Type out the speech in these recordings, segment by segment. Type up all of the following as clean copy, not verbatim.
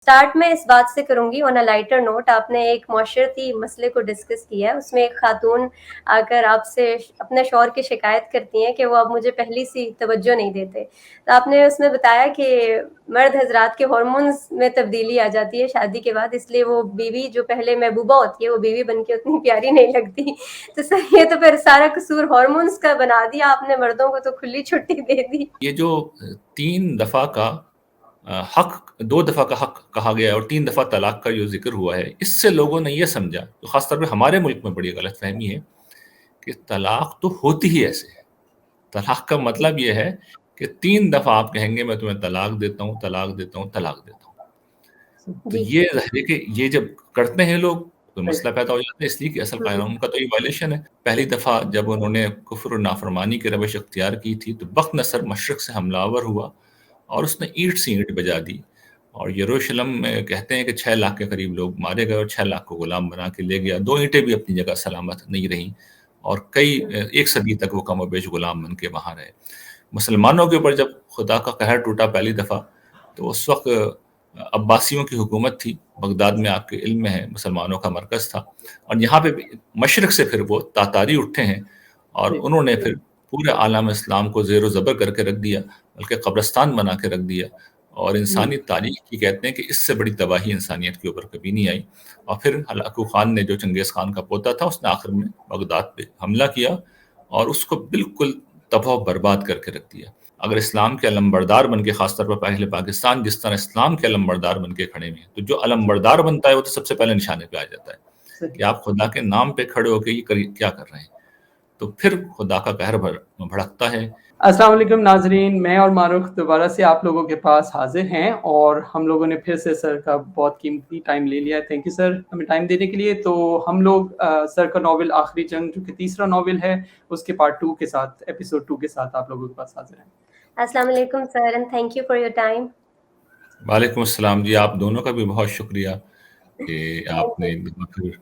Start میں اس بات سے کروں گی آن اے لائٹر نوٹ. آپ نے ایک معاشرتی مسئلے کو ڈسکس کیا ہے. اس میں ایک خاتون آ کر آپ سے اپنے شوہر کی شکایت کرتی ہیں کہ وہ اب مجھے پہلی سی توجہ نہیں دیتے. تو آپ نے اس میں بتایا کہ مرد حضرات کے ہارمونز میں تبدیلی آ جاتی ہے شادی کے بعد، اس لیے وہ بیوی جو پہلے محبوبہ ہوتی ہے وہ بیوی بن کے اتنی پیاری نہیں لگتی. تو سر یہ تو پھر سارا قصور ہارمونز کا بنا دیا آپ نے، مردوں کو تو کھلی چھٹی دے دی. یہ جو 3 دفعہ کا حق، 2 دفعہ کا حق کہا گیا ہے اور 3 دفعہ طلاق کا جو ذکر ہوا ہے، اس سے لوگوں نے یہ سمجھا، تو خاص طور پہ ہمارے ملک میں بڑی غلط فہمی ہے کہ طلاق تو ہوتی ہی ایسے ہے. طلاق کا مطلب یہ ہے کہ 3 دفعہ آپ کہیں گے میں تمہیں طلاق دیتا ہوں، طلاق دیتا ہوں، طلاق دیتا ہوں. تو یہ ظاہر ہے کہ یہ جب کرتے ہیں لوگ تو مسئلہ پیدا ہو جاتا ہے، اس لیے کہ اصل قانون کا تو یہ وائلیشن ہے. پہلی دفعہ جب انہوں نے کفر و نافرمانی کی روش اختیار کی تھی تو بخت نصر مشرق سے حملہ آور ہوا اور اس نے اینٹ سے اینٹ بجا دی، اور یروشلم میں کہتے ہیں کہ 6 لاکھ کے قریب لوگ مارے گئے اور 6 لاکھ کو غلام بنا کے لے گیا. 2 اینٹیں بھی اپنی جگہ سلامت نہیں رہیں اور کئی 1 صدی تک وہ کم و بیش غلام بن کے وہاں رہے. مسلمانوں کے اوپر جب خدا کا قہر ٹوٹا پہلی دفعہ، تو اس وقت عباسیوں کی حکومت تھی بغداد میں، آپ کے علم میں ہے مسلمانوں کا مرکز تھا، اور یہاں پہ مشرق سے پھر وہ تاتاری اٹھے ہیں اور انہوں نے پھر پورے عالم اسلام کو زیر و زبر کر کے رکھ دیا، بلکہ قبرستان بنا کے رکھ دیا. اور انسانی تاریخ کی کہتے ہیں کہ اس سے بڑی تباہی انسانیت کے اوپر کبھی نہیں آئی. اور پھر ہلاکو خان نے، جو چنگیز خان کا پوتا تھا، اس نے آخر میں بغداد پہ حملہ کیا اور اس کو بالکل تباہ و برباد کر کے رکھ دیا. اگر اسلام کے علمبردار بن کے، خاص طور پر پہلے پاکستان جس طرح اسلام کے علمبردار بن کے کھڑے ہوئے ہیں، تو جو علمبردار بنتا ہے وہ تو سب سے پہلے نشانے پہ آ جاتا ہے کہ آپ خدا کے نام پہ کھڑے ہو کے یہ کیا کر رہے ہیں، تو پھر خدا کا قہر بھڑکتا ہے. السلام علیکم ناظرین، میں اور معروف دوبارہ سے آپ لوگوں کے پاس حاضر ہیں، اور ہم لوگوں نے پھر سے سر کا بہت قیمتی ٹائم لے لیا ہے. تھینک یو سر ہمیں ٹائم دینے کے لیے. تو ہم لوگ سر کا ناول آخری جنگ، جو کہ تیسرا ناول ہے، اس کے پارٹ 2 کے ساتھ، ایپیسوڈ 2 کے ساتھ آپ لوگوں کے پاس حاضر ہیں. السلام علیکم sir and thank you for your time. وعلیکم السلام جی، آپ دونوں کا بھی بہت شکریہ کہ آپ نے پھر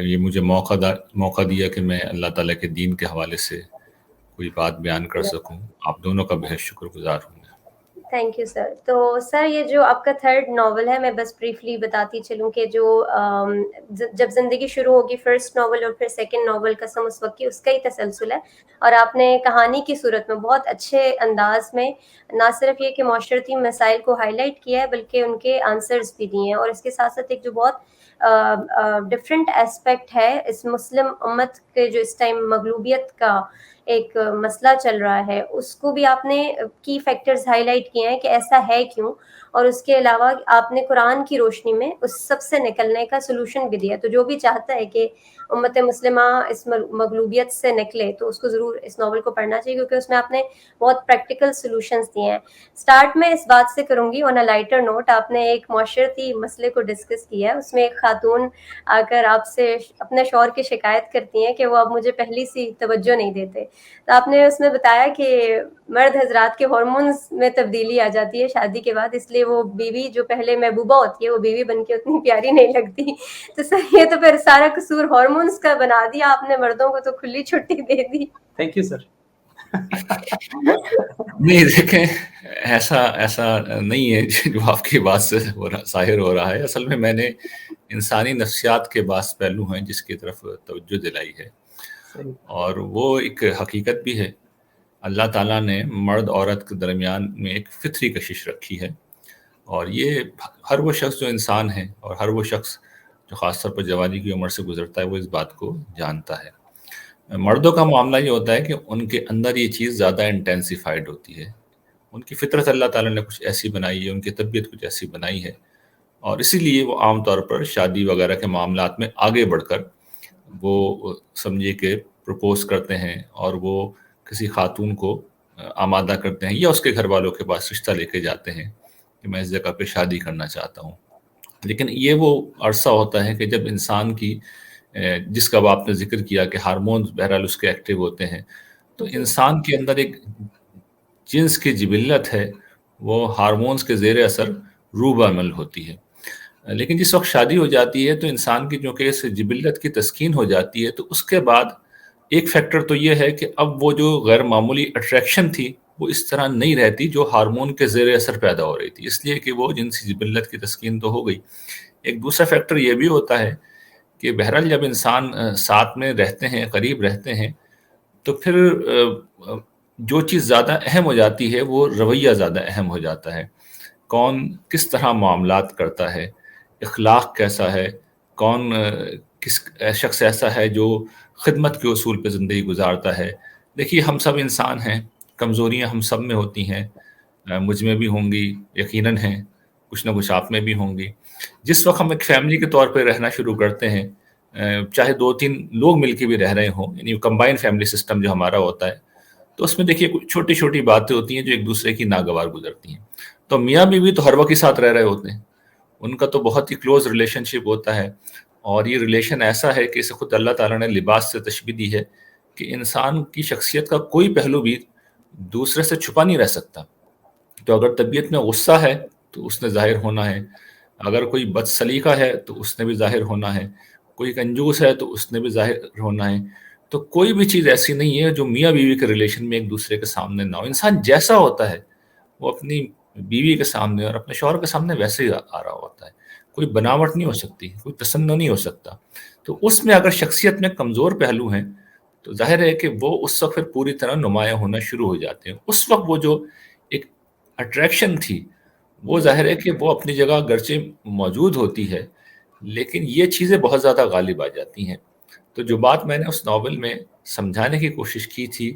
یہ مجھے موقع دیا کہ میں اللہ تعالیٰ کے دین کے حوالے سے کوئی بات بیان کر سکوں. آپ دونوں کا بہت شکر گزار ہوں. Thank you sir. تو سر یہ جو آپ کا 3rd ناول ہے، میں بس بریفلی بتاتی چلوں کہ جو جب زندگی شروع ہوگی، فرسٹ ناول اور پھر سیکنڈ ناول قسم اس وقت کی، اس کا ہی تسلسل ہے. اور آپ نے کہانی کی صورت میں بہت اچھے انداز میں نہ صرف یہ کہ معاشرتی مسائل کو ہائی لائٹ کیا ہے، بلکہ ان کے آنسرز بھی دیے ہیں. اور اس کے ساتھ ساتھ ایک جو بہت ڈفرینٹ اسپیکٹ ہے اس مسلم امت کے، جو اس ٹائم مغلوبیت کا ایک مسئلہ چل رہا ہے، اس کو بھی آپ نے کی فیکٹرز ہائی لائٹ کیے ہیں کہ ایسا ہے کیوں. اور اس کے علاوہ آپ نے قرآن کی روشنی میں اس سب سے نکلنے کا سلوشن بھی دیا. تو جو بھی چاہتا ہے کہ امت مسلمہ اس مغلوبیت سے نکلے تو اس کو ضرور اس ناول کو پڑھنا چاہیے، کیونکہ اس میں آپ نے بہت پریکٹیکل سلوشنز دیے ہیں. اسٹارٹ میں اس بات سے کروں گی آن اے لائٹر نوٹ. آپ نے ایک معاشرتی مسئلے کو ڈسکس کیا ہے. اس میں ایک خاتون آ کر آپ سے اپنے شوہر کی شکایت کرتی ہیں کہ وہ اب مجھے پہلی سی توجہ نہیں دیتے. تو آپ نے اس میں بتایا کہ مرد حضرات کے ہارمونز میں تبدیلی آ جاتی ہے شادی کے بعد، اس لیے وہ بیوی جو پہلے محبوبہ ہوتی ہے وہ بیوی بن کے اتنی پیاری نہیں لگتی. تو سر یہ تو پھر سارا قصور ہارمونز کا بنا دیا آپ نے، مردوں کو تو کھلی چھٹی دے دی. Thank you sir. نہیں دیکھیں، ایسا نہیں ہے جو آپ کی بات سے ظاہر ہو رہا ہے. اصل میں نے انسانی نفسیات کے بعض پہلو ہیں جس کی طرف توجہ دلائی ہے، اور وہ ایک حقیقت بھی ہے. اللہ تعالیٰ نے مرد عورت کے درمیان میں ایک فطری کشش رکھی ہے، اور یہ ہر وہ شخص جو انسان ہے اور ہر وہ شخص جو خاص طور پر جوانی کی عمر سے گزرتا ہے وہ اس بات کو جانتا ہے. مردوں کا معاملہ یہ ہوتا ہے کہ ان کے اندر یہ چیز زیادہ انٹینسیفائڈ ہوتی ہے. ان کی فطرت اللہ تعالیٰ نے کچھ ایسی بنائی ہے، ان کی طبیعت کچھ ایسی بنائی ہے، اور اسی لیے وہ عام طور پر شادی وغیرہ کے معاملات میں آگے بڑھ کر وہ سمجھے کہ پروپوز کرتے ہیں اور وہ کسی خاتون کو آمادہ کرتے ہیں یا اس کے گھر والوں کے پاس رشتہ لے کے جاتے ہیں کہ میں اس جگہ پہ شادی کرنا چاہتا ہوں. لیکن یہ وہ عرصہ ہوتا ہے کہ جب انسان کی، جس کا آپ نے ذکر کیا کہ ہارمونز بہرحال اس کے ایکٹیو ہوتے ہیں، تو انسان کے اندر ایک جنس کی جبلت ہے، وہ ہارمونز کے زیر اثر روح عمل ہوتی ہے. لیکن جس وقت شادی ہو جاتی ہے تو انسان کی جو کہ اس جبلت کی تسکین ہو جاتی ہے، تو اس کے بعد ایک فیکٹر تو یہ ہے کہ اب وہ جو غیر معمولی اٹریکشن تھی وہ اس طرح نہیں رہتی جو ہارمون کے زیر اثر پیدا ہو رہی تھی، اس لیے کہ وہ جنسی جبلت کی تسکین تو ہو گئی۔ ایک دوسرا فیکٹر یہ بھی ہوتا ہے کہ بہرحال جب انسان ساتھ میں رہتے ہیں، قریب رہتے ہیں، تو پھر جو چیز زیادہ اہم ہو جاتی ہے وہ رویہ زیادہ اہم ہو جاتا ہے۔ کون کس طرح معاملات کرتا ہے، اخلاق کیسا ہے، کون کس شخص ایسا ہے جو خدمت کے اصول پہ زندگی گزارتا ہے۔ دیکھیے ہم سب انسان ہیں، کمزوریاں ہم سب میں ہوتی ہیں، مجھ میں بھی ہوں گی، یقیناً ہیں، کچھ نہ کچھ آپ میں بھی ہوں گی۔ جس وقت ہم ایک فیملی کے طور پہ رہنا شروع کرتے ہیں، چاہے 2-3 لوگ مل کے بھی رہ رہے ہوں، یعنی کمبائن فیملی سسٹم جو ہمارا ہوتا ہے، تو اس میں دیکھیے کچھ چھوٹی چھوٹی باتیں ہوتی ہیں جو ایک دوسرے کی ناگوار گزرتی ہیں۔ تو میاں بیوی تو ہر وقت ہی ساتھ رہ رہے ہوتے ہیں، ان کا تو بہت ہی کلوز ریلیشن شپ ہوتا ہے، اور یہ ریلیشن ایسا ہے کہ اسے خود اللہ تعالیٰ نے لباس سے تشبیہ دی ہے کہ انسان کی شخصیت کا کوئی پہلو بھی دوسرے سے چھپا نہیں رہ سکتا۔ تو اگر طبیعت میں غصہ ہے تو اس نے ظاہر ہونا ہے، اگر کوئی بد سلیقہ ہے تو اس نے بھی ظاہر ہونا ہے، کوئی کنجوس ہے تو اس نے بھی ظاہر ہونا ہے۔ تو کوئی بھی چیز ایسی نہیں ہے جو میاں بیوی کے ریلیشن میں ایک دوسرے کے سامنے نہ ہو۔ انسان جیسا ہوتا ہے وہ اپنی بیوی کے سامنے اور اپنے شوہر کے سامنے ویسے ہی آ رہا ہوتا ہے، کوئی بناوٹ نہیں ہو سکتی، کوئی تسنن نہیں ہو سکتا۔ تو اس میں اگر شخصیت میں کمزور پہلو ہیں تو ظاہر ہے کہ وہ اس وقت پھر پوری طرح نمایاں ہونا شروع ہو جاتے ہیں۔ اس وقت وہ جو ایک اٹریکشن تھی وہ ظاہر ہے کہ وہ اپنی جگہ گرچہ موجود ہوتی ہے، لیکن یہ چیزیں بہت زیادہ غالب آ جاتی ہیں۔ تو جو بات میں نے اس ناول میں سمجھانے کی کوشش کی تھی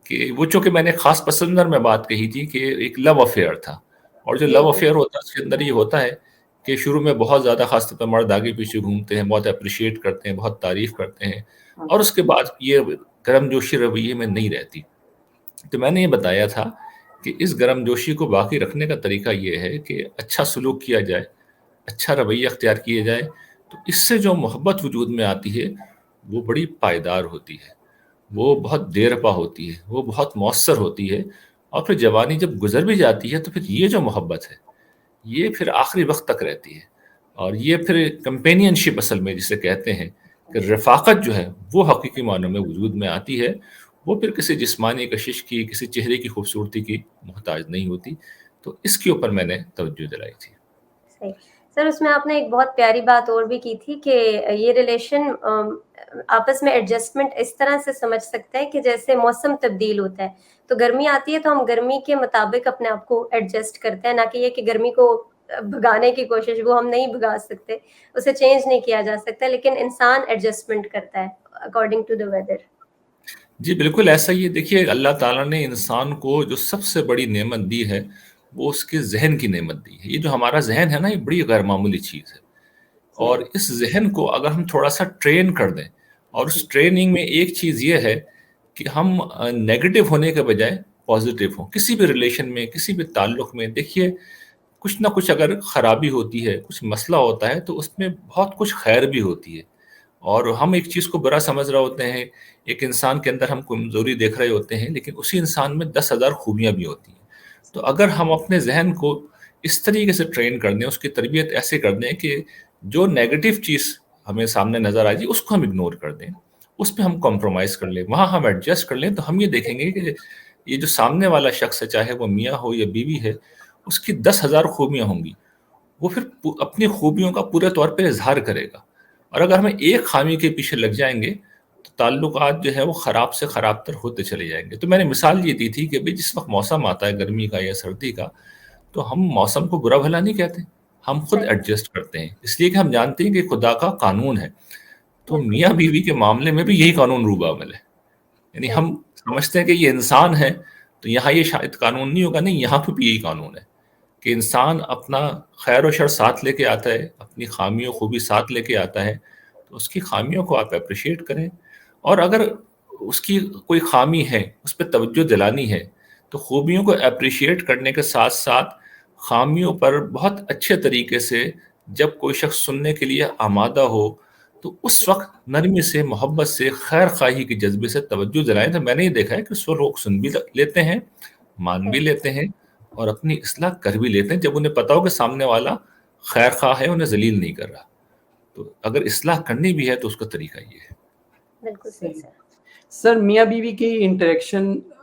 کہ وہ چونکہ میں نے خاص پس منظر میں بات کہی تھی کہ ایک لو افیئر تھا، اور جو لو افیئر ہوتا ہے اس کے اندر یہ ہوتا ہے کہ شروع میں بہت زیادہ خاص طور پہ مرد آگے پیچھے گھومتے ہیں، بہت اپریشیٹ کرتے ہیں، بہت تعریف کرتے ہیں، اور اس کے بعد یہ گرم جوشی رویے میں نہیں رہتی۔ تو میں نے یہ بتایا تھا کہ اس گرم جوشی کو باقی رکھنے کا طریقہ یہ ہے کہ اچھا سلوک کیا جائے، اچھا رویہ اختیار کیا جائے، تو اس سے جو محبت وجود میں آتی ہے وہ بڑی پائیدار ہوتی ہے، وہ بہت دیر پا ہوتی ہے، وہ بہت مؤثر ہوتی ہے، اور پھر جوانی جب گزر بھی جاتی ہے تو پھر یہ جو محبت ہے یہ پھر آخری وقت تک رہتی ہے، اور یہ پھر کمپینین شپ اصل میں جسے کہتے ہیں کہ رفاقت جو ہے وہ حقیقی معنوں میں وجود میں آتی ہے، وہ پھر کسی جسمانی کشش کی، کسی چہرے کی خوبصورتی کی محتاج نہیں ہوتی۔ تو اس کے اوپر میں نے توجہ دلائی تھی۔ صحیح سر، اس میں آپ نے ایک بہت پیاری بات اور بھی کی تھی کہ یہ ریلیشن آپس میں ایڈجسٹمنٹ اس طرح سے سمجھ سکتا ہے کہ جیسے موسم تبدیل ہوتا ہے، تو گرمی آتی ہے تو ہم گرمی کے مطابق اپنے آپ کو ایڈجسٹ کرتے ہیں، نہ کہ یہ کہ گرمی کو بھگانے کی کوشش، وہ ہم نہیں بھگا سکتے، اسے چینج نہیں کیا جا سکتا، لیکن انسان ایڈجسٹمنٹ کرتا ہے اکارڈنگ ٹو دا ویدر۔ جی بالکل ایسا ہی ہے۔ دیکھیے اللہ تعالیٰ نے انسان کو جو سب سے بڑی نعمت دی ہے وہ اس کے ذہن کی نعمت دی ہے۔ یہ جو ہمارا ذہن ہے نا، یہ بڑی غیر معمولی چیز ہے، اور اس ذہن کو اگر ہم تھوڑا سا ٹرین کر دیں، اور اس ٹریننگ میں ایک چیز یہ ہے کہ ہم نیگیٹو ہونے کے بجائے پازیٹیو ہوں کسی بھی ریلیشن میں، کسی بھی تعلق میں۔ دیکھیے کچھ نہ کچھ اگر خرابی ہوتی ہے، کچھ مسئلہ ہوتا ہے، تو اس میں بہت کچھ خیر بھی ہوتی ہے، اور ہم ایک چیز کو برا سمجھ رہے ہوتے ہیں، ایک انسان کے اندر ہم کمزوری دیکھ رہے ہوتے ہیں، لیکن اسی انسان میں 10,000 خوبیاں بھی ہوتی ہیں۔ تو اگر ہم اپنے ذہن کو اس طریقے سے ٹرین کر دیں، اس کی تربیت ایسے کر دیں کہ جو نیگیٹو چیز ہمیں سامنے نظر آ جائے اس کو ہم اگنور کر دیں، اس پہ ہم کمپرومائز کر لیں، وہاں ہم ایڈجسٹ کر لیں، تو ہم یہ دیکھیں گے کہ یہ جو سامنے والا شخص ہے، چاہے وہ میاں ہو یا بیوی ہے، اس کی 10,000 خوبیاں ہوں گی، وہ پھر اپنی خوبیوں کا پورے طور پہ اظہار کرے گا۔ اور اگر ہمیں ایک خامی کے پیچھے لگ جائیں گے تو تعلقات جو ہے وہ خراب سے خراب تر ہوتے چلے جائیں گے۔ تو میں نے مثال یہ دی تھی کہ جس وقت موسم آتا ہے گرمی کا یا سردی کا، تو ہم موسم کو برا بھلا نہیں کہتے، ہم خود ایڈجسٹ کرتے ہیں، اس لیے کہ ہم جانتے ہیں کہ خدا کا قانون ہے۔ تو میاں بیوی کے معاملے میں بھی یہی قانون روبہ عمل ہے، یعنی ہم سمجھتے ہیں کہ یہ انسان ہے تو یہاں یہ شاید قانون نہیں ہوگا، نہیں، یہاں پہ بھی یہی قانون ہے کہ انسان اپنا خیر و شر ساتھ لے کے آتا ہے، اپنی خامی و خوبی ساتھ لے کے آتا ہے، تو اس کی خامیوں کو آپ اپریشیٹ کریں، اور اگر اس کی کوئی خامی ہے اس پہ توجہ دلانی ہے تو خوبیوں کو اپریشیٹ کرنے کے ساتھ ساتھ خامیوں پر بہت اچھے طریقے سے جب کوئی شخص سننے کے لیے آمادہ ہو تو اس وقت نرمی سے، محبت سے، خیر خواہی کے جذبے سے توجہ دلائیں۔ تو میں نے یہ دیکھا ہے کہ اس وقت لوگ سن بھی لیتے ہیں، مان بھی لیتے ہیں، اور اپنی اصلاح کر بھی لیتے ہیں جب انہیں پتا ہو کہ سامنے والا خیر خواہ ہے، انہیں ذلیل نہیں کر رہا۔ تو اگر اصلاح کرنی بھی ہے تو اس کا طریقہ یہ ہے۔ بالکل صحیح سر۔ سر میاں بیوی کی انٹریکشن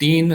3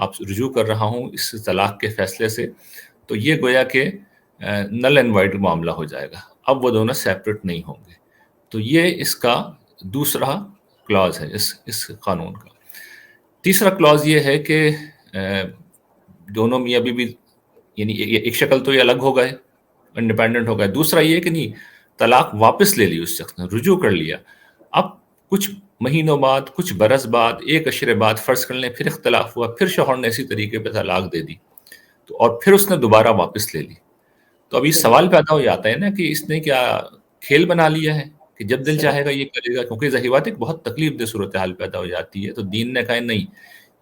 آپ رجوع کر رہا ہوں اس طلاق کے فیصلے سے، تو یہ گویا کہ نل اینڈ وائڈ معاملہ ہو جائے گا، اب وہ دونوں سیپریٹ نہیں ہوں گے۔ تو یہ اس کا دوسرا کلاز ہے اس قانون کا۔ تیسرا کلاز یہ ہے کہ دونوں میاں بیوی یعنی ایک شکل تو یہ الگ ہو گئے، انڈیپینڈنٹ ہو گئے، دوسرا یہ کہ نہیں طلاق واپس لے لی، اس شخص نے رجوع کر لیا، اب کچھ مہینوں بعد، کچھ برس بعد، ایک عشرے بعد فرض کر لیں پھر اختلاف ہوا، پھر شوہر نے اسی طریقے پہ طلاق دے دی، تو اور پھر اس نے دوبارہ واپس لے لی، تو ابھی سوال پیدا ہو جاتا ہے نا کہ اس نے کیا کھیل بنا لیا ہے کہ جب دل چاہے گا یہ کرے گا، کیونکہ ظاہر بات ہے بہت تکلیف دہ صورتحال پیدا ہو جاتی ہے، تو دین نے کہا نہیں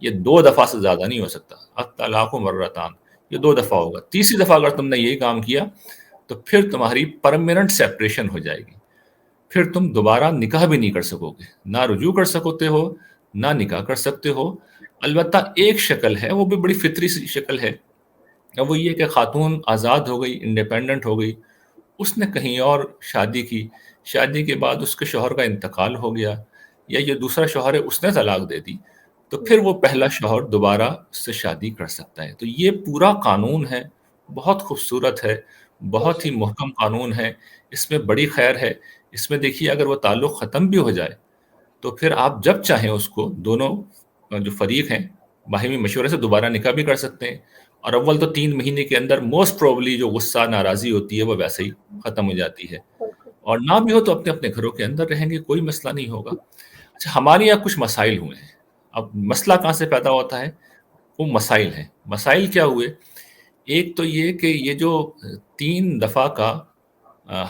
یہ 2 دفعہ سے زیادہ نہیں ہو سکتا، الطلاق مرتان، یہ 2 دفعہ ہوگا، تیسری دفعہ اگر تم نے یہی کام کیا تو پھر تمہاری پرماننٹ سیپریشن ہو جائے گی، پھر تم دوبارہ نکاح بھی نہیں کر سکو گے، نہ رجوع کر سکتے ہو نہ نکاح کر سکتے ہو۔ البتہ ایک شکل ہے، وہ بھی بڑی فطری سی شکل ہے، وہ یہ کہ خاتون آزاد ہو گئی، انڈیپینڈنٹ ہو گئی، اس نے کہیں اور شادی کی، شادی کے بعد اس کے شوہر کا انتقال ہو گیا یا یہ دوسرا شوہر ہے اس نے طلاق دے دی، تو پھر وہ پہلا شوہر دوبارہ اس سے شادی کر سکتا ہے۔ تو یہ پورا قانون ہے، بہت خوبصورت ہے، بہت ہی محکم قانون ہے، اس میں بڑی خیر ہے۔ اس میں دیکھیے اگر وہ تعلق ختم بھی ہو جائے تو پھر آپ جب چاہیں اس کو دونوں جو فریق ہیں باہمی مشورے سے دوبارہ نکاح بھی کر سکتے ہیں، اور اول تو 3 مہینے کے اندر موسٹ پروبلی جو غصہ ناراضی ہوتی ہے وہ ویسے ہی ختم ہو جاتی ہے، اور نہ بھی ہو تو اپنے اپنے گھروں کے اندر رہیں گے، کوئی مسئلہ نہیں ہوگا۔ اچھا، ہمارے یہاں کچھ مسائل ہوئے ہیں، اب مسئلہ کہاں سے پیدا ہوتا ہے؟ وہ مسائل ہیں۔ مسائل کیا ہوئے؟ ایک تو یہ کہ یہ جو 3 دفعہ کا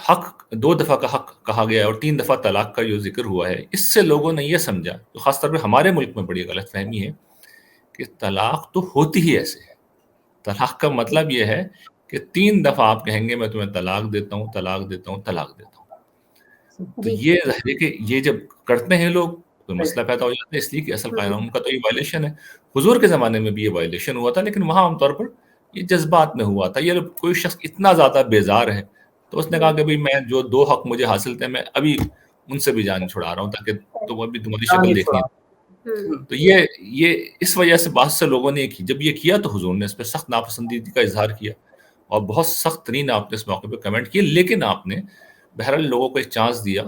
حق، 2 دفعہ کا حق کہا گیا ہے اور 3 دفعہ طلاق کا جو ذکر ہوا ہے، اس سے لوگوں نے یہ سمجھا، تو خاص طور پہ ہمارے ملک میں بڑی غلط فہمی ہے کہ طلاق تو ہوتی ہی ایسے ہے۔ طلاق کا مطلب یہ ہے کہ 3 دفعہ آپ کہیں گے میں تمہیں طلاق دیتا ہوں، طلاق دیتا ہوں، طلاق دیتا ہوں، تو یہ ظاہر ہے کہ یہ جب کرتے ہیں لوگ تو مسئلہ پیدا ہو جاتا ہے، اس لیے کہ اصل قانون کا تو یہ وائلیشن ہے۔ حضور کے زمانے میں بھی یہ وائلیشن ہوا تھا، لیکن وہاں عام طور پر یہ جذبات میں ہوا تھا، یہ کوئی شخص اتنا زیادہ بیزار ہے تو اس نے کہا کہ بھئی میں جو 2 حق مجھے حاصل تھے میں ابھی ان سے بھی جان چھڑا رہا ہوں تاکہ تم ابھی تمہاری شکل دیکھنی ہے۔ تو یہ اس وجہ سے بہت سے لوگوں نے جب یہ کیا تو حضور نے اس پہ سخت ناپسندیدگی کا اظہار کیا اور بہت سخت ترین آپ نے اس موقع پہ کمنٹ کیے، لیکن آپ نے بہرحال لوگوں کو ایک چانس دیا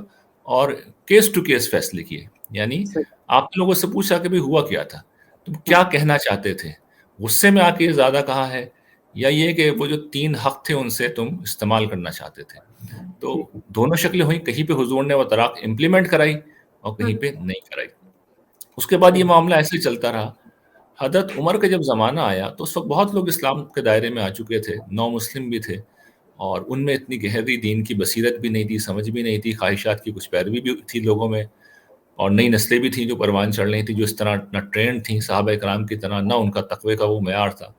اور کیس ٹو کیس فیصلے کیے، یعنی آپ نے لوگوں سے پوچھا کہ بھئی ہوا کیا تھا، تم کیا کہنا چاہتے تھے، غصے میں آ کے زیادہ کہا ہے یا یہ کہ وہ جو 3 حق تھے ان سے تم استعمال کرنا چاہتے تھے؟ تو دونوں شکلیں ہوئیں، کہیں پہ حضور نے وہ طلاق امپلیمنٹ کرائی اور کہیں پہ نہیں کرائی۔ اس کے بعد یہ معاملہ ایسے ہی چلتا رہا۔ حضرت عمر کا جب زمانہ آیا تو اس وقت بہت لوگ اسلام کے دائرے میں آ چکے تھے، نو مسلم بھی تھے، اور ان میں اتنی گہری دین کی بصیرت بھی نہیں تھی، سمجھ بھی نہیں تھی، خواہشات کی کچھ پیروی بھی تھی لوگوں میں، اور نئی نسلیں بھی تھیں جو پروان چڑھ رہی تھیں، جو اس طرح نہ ٹرینڈ تھیں صحابہ کرام کی طرح، نہ ان کا تقوی کا وہ معیار تھا،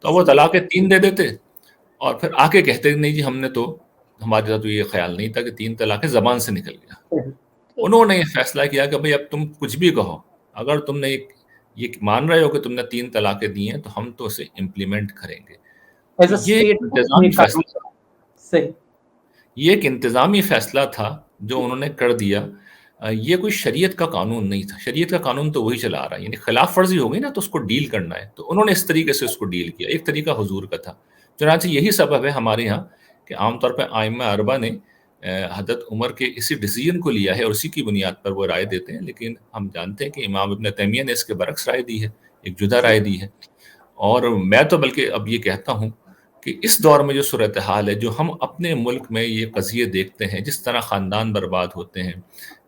تو وہ طلاق 3 دے دیتے اور پھر آ کے کہتے نہیں جی ہم نے تو، ہمارے ساتھ تو یہ خیال نہیں تھا کہ 3 طلاقیں زبان سے نکل گیا۔ انہوں نے یہ فیصلہ کیا کہ بھئی اب تم کچھ بھی کہو، اگر تم نے یہ مان رہے ہو کہ تم نے 3 طلاقیں دی ہیں تو ہم تو اسے امپلیمنٹ کریں گے۔ یہ ایک انتظامی فیصلہ تھا جو انہوں نے کر دیا، یہ کوئی شریعت کا قانون نہیں تھا، شریعت کا قانون تو وہی چلا رہا ہے، یعنی خلاف ورزی ہو گئی نا تو اس کو ڈیل کرنا ہے، تو انہوں نے اس طریقے سے اس کو ڈیل کیا، ایک طریقہ حضور کا تھا۔ چنانچہ یہی سبب ہے ہمارے ہاں کہ عام طور پہ ائمہ اربعہ نے حضرت عمر کے اسی ڈیسیجن کو لیا ہے اور اسی کی بنیاد پر وہ رائے دیتے ہیں، لیکن ہم جانتے ہیں کہ امام ابن تیمیہ نے اس کے برعکس رائے دی ہے، ایک جدا رائے دی ہے، اور میں تو بلکہ اب یہ کہتا ہوں کہ اس دور میں جو صورتحال ہے، جو ہم اپنے ملک میں یہ قضیے دیکھتے ہیں، جس طرح خاندان برباد ہوتے ہیں،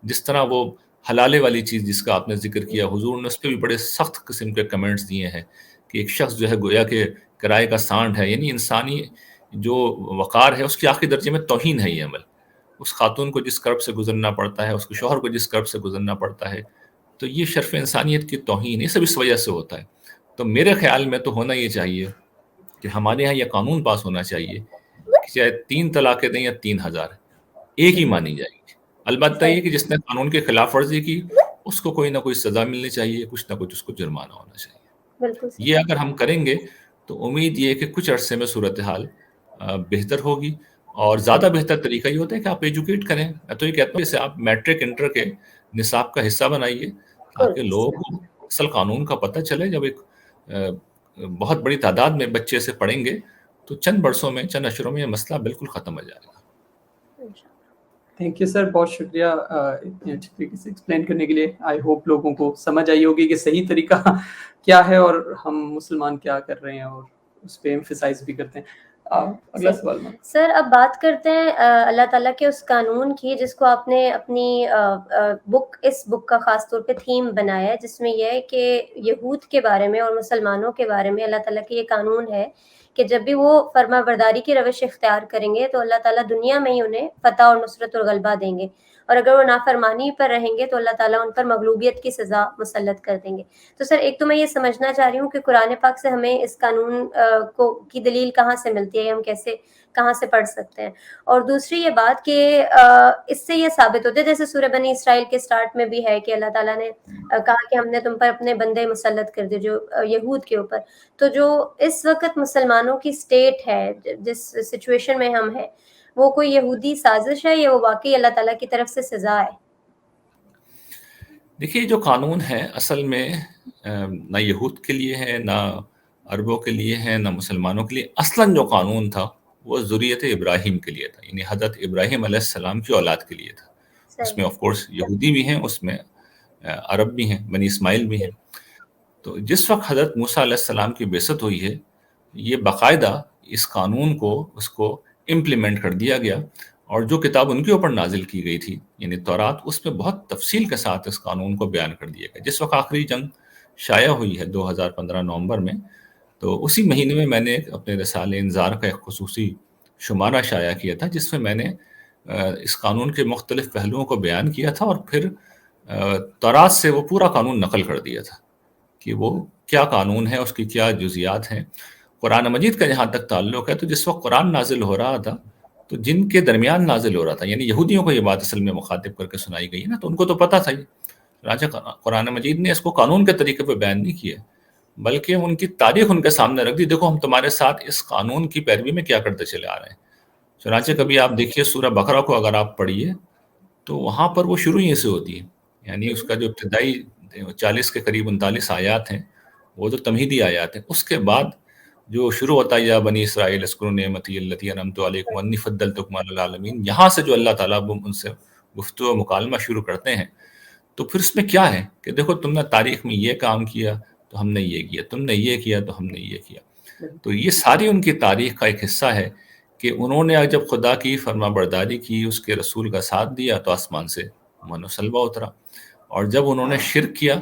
جس طرح وہ حلالے والی چیز جس کا آپ نے ذکر کیا، حضور نے اس پہ بھی بڑے سخت قسم کے کمنٹس دیے ہیں کہ ایک شخص جو ہے گویا کہ کرائے کا سانڈ ہے، یعنی انسانی جو وقار ہے اس کی آخری درجے میں توہین ہے یہ عمل، اس خاتون کو جس کرب سے گزرنا پڑتا ہے، اس کے شوہر کو جس کرب سے گزرنا پڑتا ہے، تو یہ شرف انسانیت کی توہین، یہ سب اس وجہ سے ہوتا ہے۔ تو میرے خیال میں تو ہونا یہ چاہیے کہ ہمارے یہاں یہ قانون پاس ہونا چاہیے کہ چاہے 3 طلاقیں دیں یا 3000 ایک ہی مانی جائے گی، البتہ یہ کہ جس نے قانون کی خلاف ورزی کی اس کو کوئی نہ کوئی سزا ملنی چاہیے، کچھ نہ کچھ اس کو جرمانہ ہونا چاہیے۔ یہ اگر ہم کریں گے تو امید یہ ہے کہ کچھ عرصے میں صورتحال بہتر ہوگی، اور زیادہ بہتر طریقہ یہ ہوتا ہے کہ آپ ایجوکیٹ کریں۔ میں تو یہ کہتا ہوں جیسے آپ میٹرک انٹر کے نصاب کا حصہ بنائیے تاکہ لوگوں کو اصل قانون کا پتہ چلے۔ جب ایک بہت بڑی تعداد میں بچے سے پڑھیں گے تو چند برسوں میں، چند اشروں میں یہ مسئلہ بالکل ختم ہو جائے گا۔ تھینک یو سر، بہت شکریہ اتنے اچھے طریقے سے ایکسپلین کرنے کے لیے۔ آئی ہوپ لوگوں کو سمجھ آئی ہوگی کہ صحیح طریقہ کیا ہے اور ہم مسلمان کیا کر رہے ہیں، اور اس پہ ایمفیسائز بھی کرتے ہیں۔ اگلا سوال میں سر اب بات کرتے ہیں اللہ تعالیٰ کے اس قانون کی جس کو آپ نے اپنی اس بک کا خاص طور پہ تھیم بنایا ہے، جس میں یہ ہے کہ یہود کے بارے میں اور مسلمانوں کے بارے میں اللہ تعالیٰ کی یہ قانون ہے کہ جب بھی وہ فرما برداری کی روش اختیار کریں گے تو اللہ تعالیٰ دنیا میں ہی انہیں فتح اور نصرت اور غلبہ دیں گے، اور اگر وہ نافرمانی پر رہیں گے تو اللہ تعالیٰ ان پر مغلوبیت کی سزا مسلط کر دیں گے۔ تو سر ایک تو میں یہ سمجھنا چاہ رہی ہوں کہ قرآن پاک سے ہمیں اس قانون کی دلیل کہاں سے ملتی ہے، ہم کہاں سے پڑھ سکتے ہیں، اور دوسری یہ بات کہ اس سے یہ ثابت ہوتا ہے جیسے سورہ بنی اسرائیل کے سٹارٹ میں بھی ہے کہ اللہ تعالیٰ نے کہا کہ ہم نے تم پر اپنے بندے مسلط کر دیے جو یہود کے اوپر، تو جو اس وقت مسلمانوں کی سٹیٹ ہے، جس سچویشن میں ہم ہیں، وہ کوئی یہودی سازش ہے یا وہ واقعی اللہ تعالیٰ کی طرف سے سزا ہے؟ دیکھیے جو قانون ہے اصل میں نہ یہود کے لیے ہے، نہ عربوں کے لیے ہے، نہ مسلمانوں کے لیے۔ اصلاً جو قانون تھا وہ ذریت ابراہیم کے لیے تھا، یعنی حضرت ابراہیم علیہ السلام کی اولاد کے لیے تھا۔ اس میں آف کورس یہودی بھی ہیں، اس میں عرب بھی ہیں، بنی اسماعیل بھی ہیں۔ تو جس وقت حضرت موسیٰ علیہ السلام کی بعثت ہوئی ہے، یہ باقاعدہ اس قانون کو اس کو امپلیمنٹ کر دیا گیا، اور جو کتاب ان کے اوپر نازل کی گئی تھی یعنی تورات، اس میں بہت تفصیل کے ساتھ اس قانون کو بیان کر دیا گیا۔ جس وقت آخری جنگ شائع ہوئی ہے 2015 نومبر میں، تو اسی مہینے میں نے اپنے رسالہ انذار کا ایک خصوصی شمارہ شائع کیا تھا، جس میں نے اس قانون کے مختلف پہلوؤں کو بیان کیا تھا، اور پھر تورات سے وہ پورا قانون نقل کر دیا تھا کہ وہ کیا قانون ہے، اس کی کیا جزیات ہیں۔ قرآن مجید کا جہاں تک تعلق ہے، تو جس وقت قرآن نازل ہو رہا تھا تو جن کے درمیان نازل ہو رہا تھا، یعنی یہودیوں کو یہ بات اصل میں مخاطب کر کے سنائی گئی ہے نا، تو ان کو تو پتہ تھا۔ چنانچہ قرآن مجید نے اس کو قانون کے طریقے پہ بیان نہیں کیا، بلکہ ان کی تاریخ ان کے سامنے رکھ دی۔ دیکھو ہم تمہارے ساتھ اس قانون کی پیروی میں کیا کرتے چلے آ رہے ہیں۔ چنانچہ کبھی آپ دیکھیے سورہ بقرہ کو اگر آپ پڑھیے تو وہاں پر وہ شروع ہی سے ہوتی ہے، یعنی اس کا جو ابتدائی 40 کے قریب 39 آیات ہیں وہ تو تمہیدی آیات ہیں۔ اس کے بعد جو شروع ہوتا ہے یا بنی اسرائیل اذکروا نعمتی التی انعمت علیکم انی فضلتکم علی العالمین، یہاں سے جو اللہ تعالیٰ ان سے گفتگو و مکالمہ شروع کرتے ہیں، تو پھر اس میں کیا ہے کہ دیکھو تم نے تاریخ میں یہ کام کیا تو ہم نے یہ کیا، تم نے یہ کیا تو ہم نے یہ کیا۔ تو یہ ساری ان کی تاریخ کا ایک حصہ ہے کہ انہوں نے جب خدا کی فرما برداری کی، اس کے رسول کا ساتھ دیا، تو آسمان سے من و سلوہ اترا، اور جب انہوں نے شرک کیا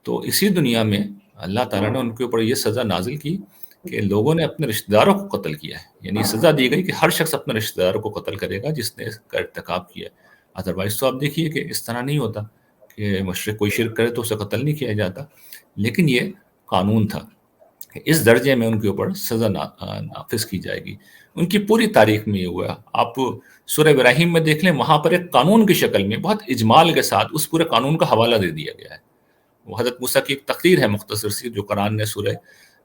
تو اسی دنیا میں اللہ تعالیٰ نے ان کے اوپر یہ سزا نازل کی کہ لوگوں نے اپنے رشتہ داروں کو قتل کیا ہے، یعنی سزا دی گئی کہ ہر شخص اپنے رشتہ داروں کو قتل کرے گا جس نے اس کا ارتکاب کیا۔ ادروائز تو آپ دیکھیے کہ اس طرح نہیں ہوتا کہ مشرک کوئی شرک کرے تو اسے قتل نہیں کیا جاتا، لیکن یہ قانون تھا کہ اس درجے میں ان کے اوپر سزا نافذ کی جائے گی۔ ان کی پوری تاریخ میں یہ ہوا۔ آپ سورہ ابراہیم میں دیکھ لیں، وہاں پر ایک قانون کی شکل میں بہت اجمال کے ساتھ اس پورے قانون کا حوالہ دے دیا گیا ہے۔ وہ حضرت موسیٰ کی ایک تقریر ہے مختصر سی، جو قرآن نے سورہ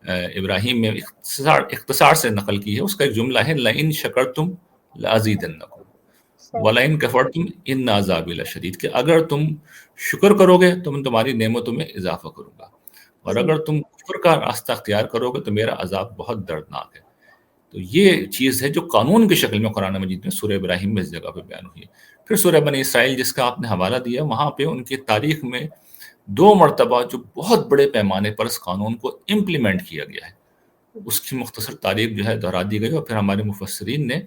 ابراہیم میں اختصار سے نقل کی ہے۔ اس کا ایک جملہ ہے لَإِن شَكَرْتُمْ لَأَزِيدَنَّكُمْ وَلَإِن كَفَرْتُمْ إِنَّ عَذَابِي لَشَدِيدٌ، کہ اگر تم شکر کرو گے تو میں تمہاری نعمتوں میں اضافہ کروں گا، اور اگر تم کفر کا راستہ اختیار کرو گے تو میرا عذاب بہت دردناک ہے۔ تو یہ چیز ہے جو قانون کی شکل میں قرآن مجید میں سورہ ابراہیم میں اس جگہ پہ بیان ہوئی ہے۔ پھر سورہ بنی اسرائیل جس کا آپ نے حوالہ دیا، وہاں پہ ان کی تاریخ میں 2 مرتبہ جو بہت بڑے پیمانے پر اس قانون کو امپلیمنٹ کیا گیا ہے، اس کی مختصر تاریخ جو ہے دہرا دی گئی، اور پھر ہمارے مفسرین نے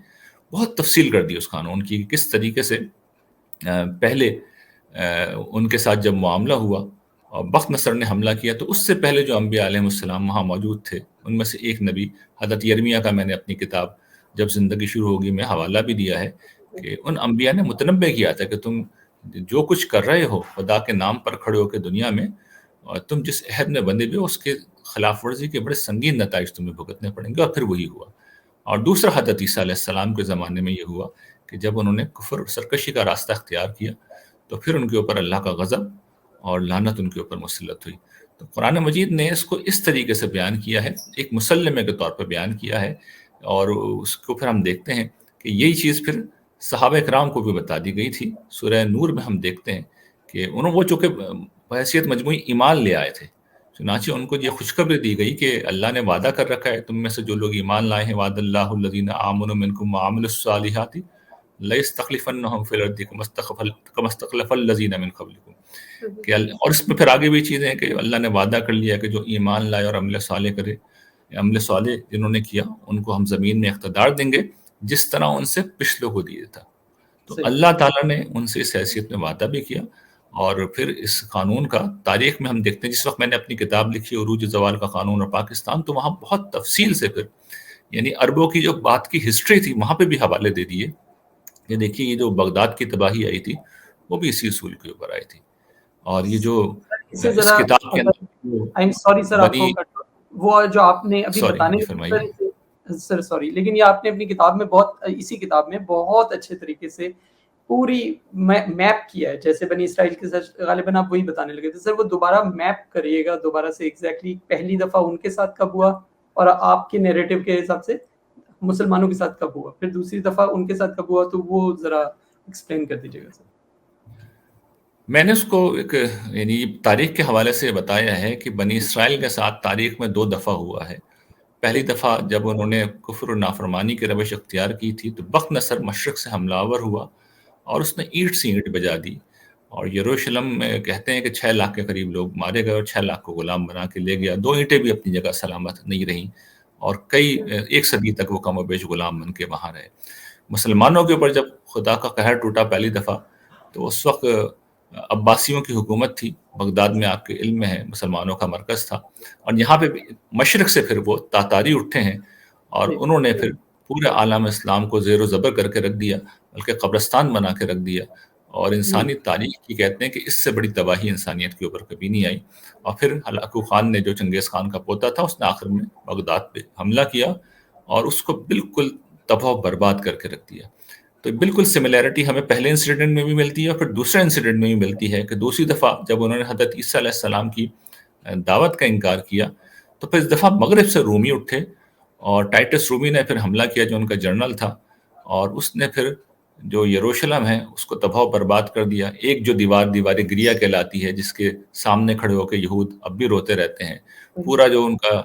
بہت تفصیل کر دی اس قانون کی، کس طریقے سے پہلے ان کے ساتھ جب معاملہ ہوا اور بخت نصر نے حملہ کیا، تو اس سے پہلے جو انبیاء علیہ السلام وہاں موجود تھے، ان میں سے ایک نبی حضرت یرمیہ کا میں نے اپنی کتاب جب زندگی شروع ہوگی میں حوالہ بھی دیا ہے کہ ان انبیاء نے متنبع کیا تھا کہ تم جو کچھ کر رہے ہو خدا کے نام پر کھڑے ہو کے دنیا میں، اور تم جس عہد میں بندے ہوئے اس کے خلاف ورزی کے بڑے سنگین نتائج تمہیں بھگتنے پڑیں گے۔ اور پھر وہی ہوا۔ اور دوسرا حضرت عیسیٰ علیہ السلام کے زمانے میں یہ ہوا کہ جب انہوں نے کفر سرکشی کا راستہ اختیار کیا تو پھر ان کے اوپر اللہ کا غضب اور لعنت ان کے اوپر مسلط ہوئی۔ تو قرآن مجید نے اس کو اس طریقے سے بیان کیا ہے، ایک مسلمے کے طور پر بیان کیا ہے، اور اس کو پھر ہم دیکھتے ہیں کہ یہی چیز پھر صحابہ اکرام کو بھی بتا دی گئی تھی۔ سورہ نور میں ہم دیکھتے ہیں کہ وہ چونکہ بحیثیت مجموعی ایمان لے آئے تھے، چنانچہ ان کو یہ خوشخبری دی گئی کہ اللہ نے وعدہ کر رکھا ہے تم میں سے جو لوگ ایمان لائے ہیں، وعد اللہ الذین آمنوا منکم وعملوا الصالحات لَيَسْتَخْلِفَنَّهُمْ فِي الْأَرْضِ كَمَا اسْتَخْلَفَ الَّذِينَ مِنْ قَبْلِكُمْ کہ اور اس میں پھر آگے بھی چیزیں ہیں کہ اللہ نے وعدہ کر لیا کہ جو ایمان لائے اور عمل صالح کرے، عمل صالح جنہوں نے کیا ان کو ہم زمین میں اقتدار دیں گے جس طرح ان سے پچھلوں کو دیے تھا۔ تو اللہ تعالیٰ نے ان سے اس حیثیت میں وعدہ بھی کیا، اور پھر اس قانون کا تاریخ میں ہم دیکھتے ہیں، جس وقت میں نے اپنی کتاب لکھی عروج زوال کا قانون اور پاکستان، تو وہاں بہت تفصیل سے پھر یعنی عربوں کی جو بات کی ہسٹری تھی وہاں پہ بھی حوالے دے دیے کہ دیکھیے یہ جو بغداد کی تباہی آئی تھی وہ بھی اسی اصول کے اوپر آئی تھی، اور یہ جو اس کتاب کے اندر بنی وہ جو آپ نے ابھی بتانے سر سوری لیکن یہ آپ نے اپنی کتاب میں اسی کتاب میں بہت اچھے طریقے سے پوری میپ کیا ہے، جیسے بنی اسرائیل کے ساتھ غالباً آپ وہی بتانے لگے تھے سر، وہ دوبارہ میپ کریے گا دوبارہ سے ایگزیکٹلی پہلی دفعہ ان کے ساتھ کب ہوا اور آپ کے نیریٹو کے حساب سے مسلمانوں کے ساتھ کب ہوا، پھر دوسری دفعہ ان کے ساتھ کب ہوا، تو وہ ذرا ایکسپلین کر دیجیے گا سر۔ میں نے اس کو ایک یعنی تاریخ کے حوالے سے بتایا ہے کہ بنی اسرائیل کے ساتھ تاریخ میں 2 دفعہ ہوا ہے۔ پہلی دفعہ جب انہوں نے کفر و نافرمانی کی روش اختیار کی تھی تو بخت نصر مشرق سے حملہ آور ہوا اور اس نے اینٹ سے اینٹ بجا دی، اور یروشلم میں کہتے ہیں کہ 6 لاکھ کے قریب لوگ مارے گئے اور 6 لاکھ کو غلام بنا کے لے گیا۔ 2 اینٹیں بھی اپنی جگہ سلامت نہیں رہیں، اور کئی 1 صدی تک وہ کم و بیش غلام بن کے وہاں رہے۔ مسلمانوں کے اوپر جب خدا کا قہر ٹوٹا پہلی دفعہ، تو اس وقت عباسیوں کی حکومت تھی، بغداد میں آپ کے علم میں ہے مسلمانوں کا مرکز تھا، اور یہاں پہ مشرق سے پھر وہ تاتاری اٹھے ہیں اور انہوں نے پھر پورے عالم اسلام کو زیر و زبر کر کے رکھ دیا، بلکہ قبرستان بنا کے رکھ دیا، اور انسانی تاریخ کی کہتے ہیں کہ اس سے بڑی تباہی انسانیت کے اوپر کبھی نہیں آئی۔ اور پھر ہلاکو خان نے جو چنگیز خان کا پوتا تھا اس نے آخر میں بغداد پہ حملہ کیا اور اس کو بالکل تباہ و برباد کر کے رکھ دیا۔ تو بالکل سملیرٹی ہمیں پہلے انسیڈنٹ میں بھی ملتی ہے اور پھر دوسرے انسیڈنٹ میں بھی ملتی ہے کہ دوسری دفعہ جب انہوں نے حضرت عیسیٰ علیہ السلام کی دعوت کا انکار کیا تو پھر اس دفعہ مغرب سے رومی اٹھے، اور ٹائٹس رومی نے پھر حملہ کیا جو ان کا جنرل تھا، اور اس نے پھر جو یروشلم ہے اس کو تباہ و برباد کر دیا۔ ایک جو دیوار گریا کہلاتی ہے جس کے سامنے کھڑے ہو کے یہود اب بھی روتے رہتے ہیں، پورا جو ان کا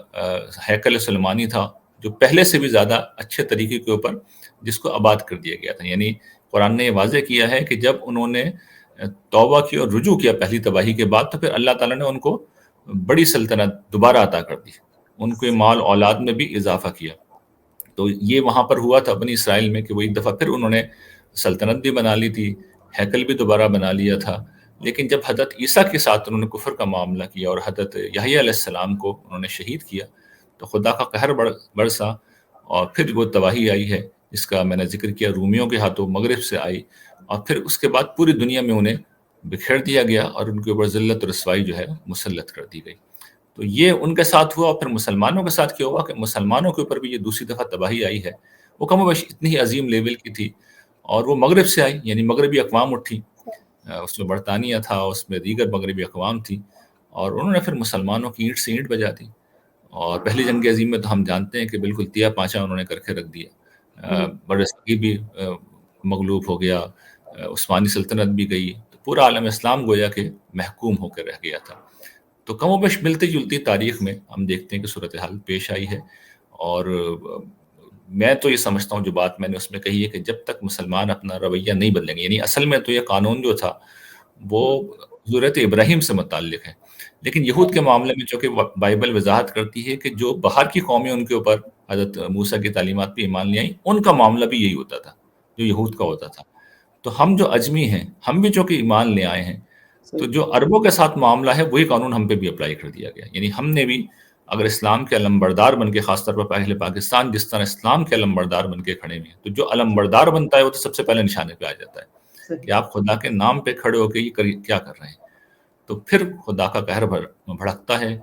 ہیکل سلیمانی تھا جو پہلے سے بھی زیادہ اچھے طریقے کے اوپر، جس کو آباد کر دیا گیا تھا۔ یعنی قرآن نے یہ واضح کیا ہے کہ جب انہوں نے توبہ کی اور رجوع کیا پہلی تباہی کے بعد، تو پھر اللہ تعالیٰ نے ان کو بڑی سلطنت دوبارہ عطا کر دی، ان کے مال اولاد میں بھی اضافہ کیا۔ تو یہ وہاں پر ہوا تھا بنی اسرائیل میں کہ وہ ایک دفعہ پھر انہوں نے سلطنت بھی بنا لی تھی، ہیکل بھی دوبارہ بنا لیا تھا، لیکن جب حضرت عیسیٰ کے ساتھ انہوں نے کفر کا معاملہ کیا اور حضرت یحییٰ علیہ السلام کو انہوں نے شہید کیا تو خدا کا قہر برسا، اور پھر وہ تباہی آئی ہے جس کا میں نے ذکر کیا، رومیوں کے ہاتھوں مغرب سے آئی، اور پھر اس کے بعد پوری دنیا میں انہیں بکھیر دیا گیا اور ان کے اوپر ذلت و رسوائی جو ہے مسلط کر دی گئی۔ تو یہ ان کے ساتھ ہوا، اور پھر مسلمانوں کے ساتھ کیا ہوا کہ مسلمانوں کے اوپر بھی یہ دوسری دفعہ تباہی آئی ہے، وہ کم و بیش اتنی ہی عظیم لیول کی تھی، اور وہ مغرب سے آئی، یعنی مغربی اقوام اٹھی، اس میں برطانیہ تھا، اس میں دیگر مغربی اقوام تھی، اور انہوں نے پھر مسلمانوں کی اینٹ سے اینٹ بجا دی۔ اور پہلی جنگ عظیم میں تو ہم جانتے ہیں کہ بالکل تیا پانچا انہوں نے کر کے رکھ دیا، بر صغیر بھی مغلوب ہو گیا، عثمانی سلطنت بھی گئی، تو پورا عالم اسلام گویا کہ محکوم ہو کے رہ گیا تھا۔ تو کم و بیش ملتی جلتی تاریخ میں ہم دیکھتے ہیں کہ صورتحال پیش آئی ہے، اور میں تو یہ سمجھتا ہوں جو بات میں نے اس میں کہی ہے کہ جب تک مسلمان اپنا رویہ نہیں بدلیں گے، یعنی اصل میں تو یہ قانون جو تھا وہ حضرت ابراہیم سے متعلق ہے، لیکن یہود کے معاملے میں چونکہ بائبل وضاحت کرتی ہے کہ جو باہر کی قومیں ان کے اوپر حضرت موسیٰ کی تعلیمات پہ ایمان لے آئیں، ان کا معاملہ بھی یہی ہوتا تھا جو یہود کا ہوتا تھا۔ تو ہم جو اجمی ہیں، ہم بھی چونکہ ایمان لے آئے ہیں، تو جو عربوں کے ساتھ معاملہ ہے وہی قانون ہم پہ بھی اپلائی کر دیا گیا، یعنی ہم نے بھی اگر اسلام کے علمبردار بن کے، خاص طور پر پہلے پاکستان جس طرح اسلام کے علمبردار بن کے کھڑے ہوئے ہیں، تو جو علمبردار بنتا ہے وہ تو سب سے پہلے نشانے پہ آ جاتا ہے کہ آپ خدا کے نام پہ کھڑے ہو کے یہ کیا کر رہے ہیں، تو پھر خدا کا قہر بھڑکتا ہے۔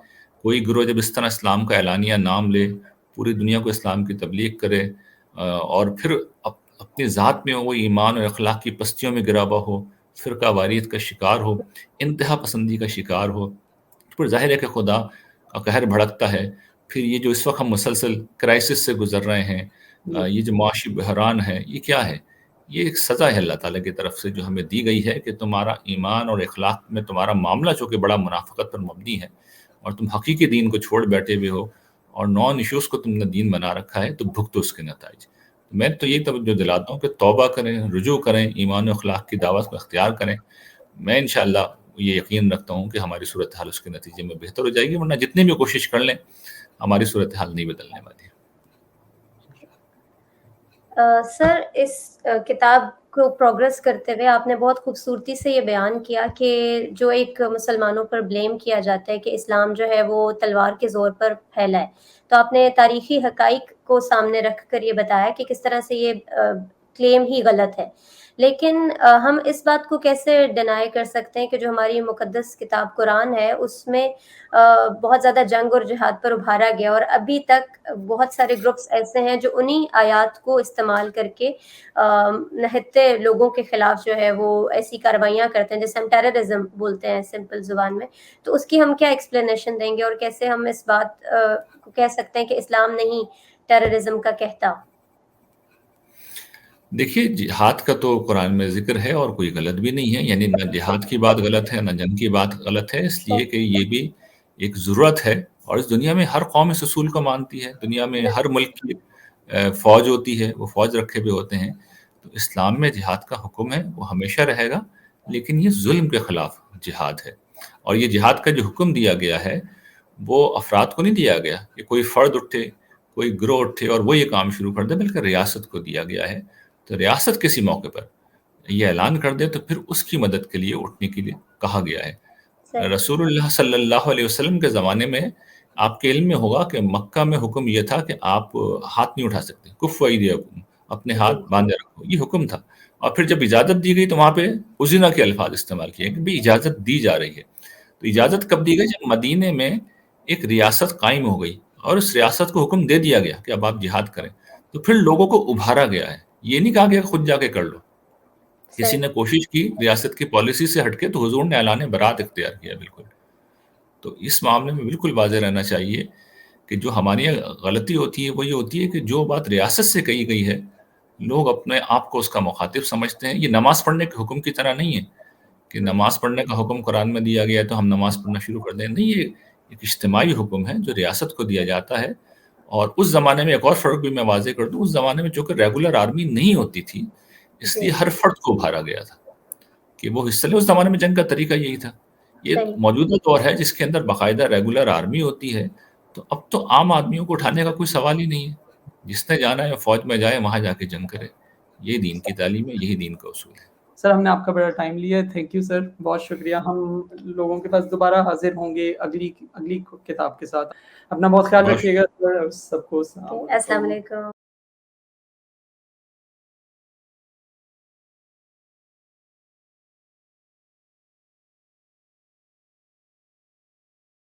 کوئی گروہ جب اس طرح اسلام کا اعلانیہ نام لے، پوری دنیا کو اسلام کی تبلیغ کرے، اور پھر اپنی ذات میں وہ ایمان اور اخلاق کی پستیوں میں گرا ہوا ہو، فرقہ واریت کا شکار ہو، انتہا پسندی کا شکار ہو، پھر ظاہر ہے کہ خدا کا قہر بھڑکتا ہے۔ پھر یہ جو اس وقت ہم مسلسل کرائسس سے گزر رہے ہیں، یہ جو معاشی بحران ہے، یہ کیا ہے؟ یہ ایک سزا ہے اللہ تعالیٰ کی طرف سے جو ہمیں دی گئی ہے کہ تمہارا ایمان اور اخلاق میں تمہارا معاملہ چونکہ بڑا منافقت پر مبنی ہے، اور تم حقیقی دین کو چھوڑ بیٹھے ہوئے ہو اور نان ایشوز کو تم نے دین بنا رکھا ہے، تو بھگتو اس کے نتائج۔ میں تو یہ توجہ دلاتا ہوں کہ توبہ کریں، رجوع کریں، ایمان و اخلاق کی دعوت کو اختیار کریں۔ میں انشاءاللہ یہ یقین رکھتا ہوں کہ ہماری صورتحال اس کے نتیجے میں بہتر ہو جائے گی، ورنہ جتنی بھی کوشش کر لیں ہماری صورتحال نہیں بدلنے والی ہے۔ سر اس کتاب کو پروگریس کرتے ہوئے آپ نے بہت خوبصورتی سے یہ بیان کیا کہ جو ایک مسلمانوں پر بلیم کیا جاتا ہے کہ اسلام جو ہے وہ تلوار کے زور پر پھیلا ہے، تو آپ نے تاریخی حقائق کو سامنے رکھ کر یہ بتایا کہ کس طرح سے یہ کلیم ہی غلط ہے۔ لیکن ہم اس بات کو کیسے ڈینائی کر سکتے ہیں کہ جو ہماری مقدس کتاب قرآن ہے اس میں بہت زیادہ جنگ اور جہاد پر ابھارا گیا، اور ابھی تک بہت سارے گروپس ایسے ہیں جو انہی آیات کو استعمال کر کے نہتے لوگوں کے خلاف جو ہے وہ ایسی کاروائیاں کرتے ہیں جیسے ہم ٹیررزم بولتے ہیں سمپل زبان میں، تو اس کی ہم کیا ایکسپلینیشن دیں گے اور کیسے ہم اس بات کو کہہ سکتے ہیں کہ اسلام نہیں ٹیررزم کا کہتا؟ دیکھیے جہاد کا تو قرآن میں ذکر ہے اور کوئی غلط بھی نہیں ہے، یعنی نہ جہاد کی بات غلط ہے نہ جنگ کی بات غلط ہے، اس لیے کہ یہ بھی ایک ضرورت ہے، اور اس دنیا میں ہر قوم اس اصول کو مانتی ہے۔ دنیا میں ہر ملک کی فوج ہوتی ہے، وہ فوج رکھے ہوئے ہوتے ہیں، تو اسلام میں جہاد کا حکم ہے، وہ ہمیشہ رہے گا، لیکن یہ ظلم کے خلاف جہاد ہے۔ اور یہ جہاد کا جو حکم دیا گیا ہے وہ افراد کو نہیں دیا گیا کہ کوئی فرد اٹھے، کوئی گروہ اٹھے اور وہ یہ کام شروع کر دے، بلکہ ریاست کو دیا گیا ہے۔ تو ریاست کسی موقع پر یہ اعلان کر دے تو پھر اس کی مدد کے لیے اٹھنے کے لیے کہا گیا ہے۔ رسول اللہ صلی اللہ علیہ وسلم کے زمانے میں آپ کے علم میں ہوگا کہ مکہ میں حکم یہ تھا کہ آپ ہاتھ نہیں اٹھا سکتے، کف ایدیکم، اپنے ہاتھ باندھے رکھو، یہ حکم تھا۔ اور پھر جب اجازت دی گئی تو وہاں پہ اذن کے الفاظ استعمال کیے کہ بھی اجازت دی جا رہی ہے۔ تو اجازت کب دی گئی؟ جب مدینے میں ایک ریاست قائم ہو گئی اور اس ریاست کو حکم دے دیا گیا کہ اب آپ جہاد کریں، تو پھر لوگوں کو ابھارا گیا ہے، یہ نہیں کہا گیا خود جا کے کر لو۔ کسی نے کوشش کی ریاست کی پالیسی سے ہٹ کے تو حضور نے اعلان برات اختیار کیا۔ بالکل، تو اس معاملے میں بالکل واضح رہنا چاہیے کہ جو ہماری غلطی ہوتی ہے وہ یہ ہوتی ہے کہ جو بات ریاست سے کہی گئی ہے لوگ اپنے آپ کو اس کا مخاطب سمجھتے ہیں۔ یہ نماز پڑھنے کے حکم کی طرح نہیں ہے کہ نماز پڑھنے کا حکم قرآن میں دیا گیا ہے تو ہم نماز پڑھنا شروع کر دیں، نہیں، یہ ایک اجتماعی حکم ہے جو ریاست کو دیا جاتا ہے۔ اور اس زمانے میں ایک اور فرق بھی میں واضح کر دوں، اس زمانے میں چونکہ ریگولر آرمی نہیں ہوتی تھی، اس لیے ہر فرد کو ابھارا گیا تھا کہ وہ حصہ لے۔ اس زمانے میں جنگ کا طریقہ یہی تھا۔ یہ موجودہ دور ہے جس کے اندر باقاعدہ ریگولر آرمی ہوتی ہے، تو اب تو عام آدمیوں کو اٹھانے کا کوئی سوال ہی نہیں ہے، جس نے جانا ہے فوج میں جائے، وہاں جا کے جنگ کرے۔ یہ دین کی تعلیم ہے، یہی دین کا اصول ہے۔ سر ہم نے آپ کا بڑا ٹائم لیا ہے، تھینک یو سر، بہت شکریہ۔ ہم لوگوں کے پاس دوبارہ حاضر ہوں گے اگلی کتاب کے ساتھ۔ اپنا بہت خیال رکھیے گا سر، سب کو السلام علیکم۔